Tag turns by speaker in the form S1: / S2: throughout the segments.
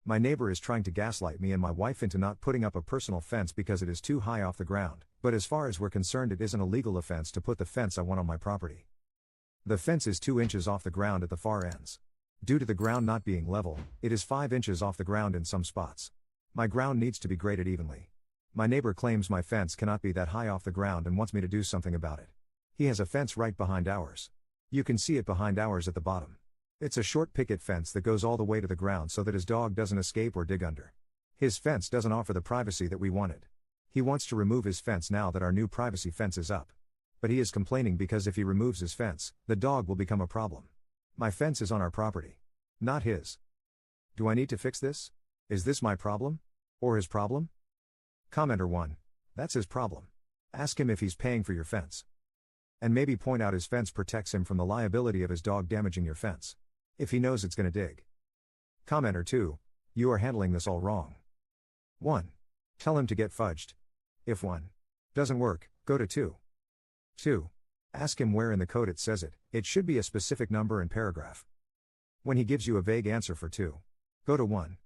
S1: My neighbor is trying to gaslight me and my wife into not putting up a personal fence because it is too high off the ground, but as far as we're concerned it isn't a legal offense to put the fence I want on my property. The fence is 2 inches off the ground at the far ends. Due to the ground not being level, it is 5 inches off the ground in some spots. My ground needs to be graded evenly. My neighbor claims my fence cannot be that high off the ground and wants me to do something about it. He has a fence right behind ours. You can see it behind ours at the bottom. It's a short picket fence that goes all the way to the ground so that his dog doesn't escape or dig under. His fence doesn't offer the privacy that we wanted. He wants to remove his fence now that our new privacy fence is up. But he is complaining because if he removes his fence, the dog will become a problem. My fence is on our property, not his. Do I need to fix this? Is this my problem? Or his problem? Commenter 1. That's his problem. Ask him if he's paying for your fence. And maybe point out his fence protects him from the liability of his dog damaging your fence. If he knows it's gonna dig. Commenter 2. You are handling this all wrong. 1. Tell him to get fudged. If 1 doesn't work, go to 2. 2. Ask him where in the code it says it. It should be a specific number and paragraph. When he gives you a vague answer for 2, go to 1.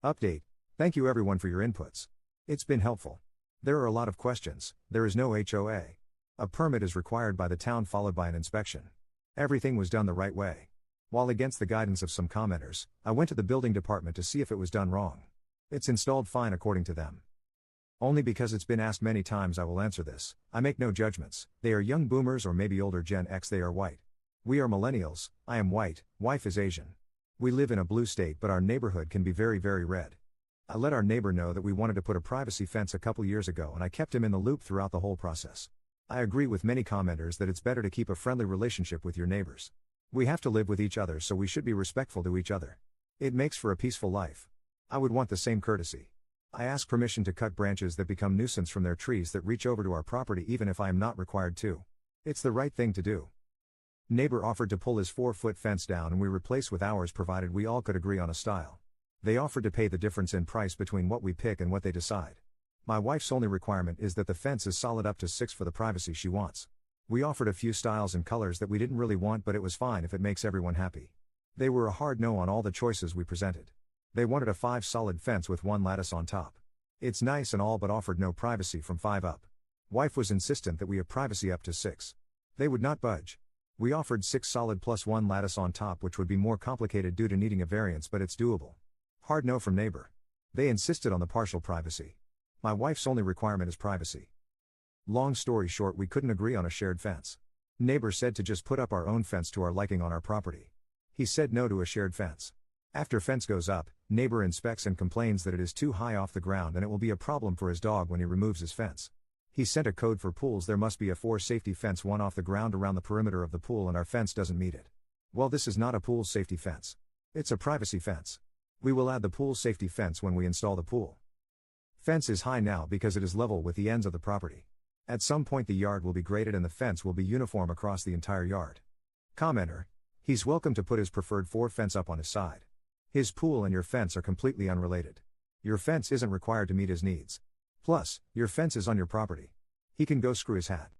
S1: Update. Thank you everyone for your inputs. It's been helpful. There are a lot of questions. There is no HOA. A permit is required by the town followed by an inspection. Everything was done the right way. While against the guidance of some commenters, I went to the building department to see if it was done wrong. It's installed fine according to them. Only because it's been asked many times I will answer this. I make no judgments. They are young boomers or maybe older Gen X. They are white. We are millennials. I am white, wife is Asian. We live in a blue state but our neighborhood can be very very red. I let our neighbor know that we wanted to put a privacy fence a couple years ago and I kept him in the loop throughout the whole process. I agree with many commenters that it's better to keep a friendly relationship with your neighbors. We have to live with each other so we should be respectful to each other. It makes for a peaceful life. I would want the same courtesy. I ask permission to cut branches that become nuisance from their trees that reach over to our property even if I am not required to. It's the right thing to do. Neighbor offered to pull his 4-foot fence down and we replace with ours provided we all could agree on a style. They offered to pay the difference in price between what we pick and what they decide. My wife's only requirement is that the fence is solid up to 6 for the privacy she wants. We offered a few styles and colors that we didn't really want but it was fine if it makes everyone happy. They were a hard no on all the choices we presented. They wanted a 5 solid fence with 1 lattice on top. It's nice and all but offered no privacy from 5 up. Wife was insistent that we have privacy up to 6. They would not budge. We offered 6 solid plus 1 lattice on top which would be more complicated due to needing a variance but it's doable. Hard no from neighbor. They insisted on the partial privacy. My wife's only requirement is privacy. Long story short, we couldn't agree on a shared fence. Neighbor said to just put up our own fence to our liking on our property. He said no to a shared fence. After fence goes up, neighbor inspects and complains that it is too high off the ground and it will be a problem for his dog when he removes his fence. He sent a code for pools. There must be a 4 safety fence, 1 off the ground around the perimeter of the pool and our fence doesn't meet it. Well, this is not a pool safety fence. It's a privacy fence. We will add the pool safety fence when we install the pool. Fence is high now because it is level with the ends of the property. At some point the yard will be graded and the fence will be uniform across the entire yard. Commenter. He's welcome to put his preferred 4 fence up on his side. His pool and your fence are completely unrelated. Your fence isn't required to meet his needs. Plus, your fence is on your property. He can go screw his hat.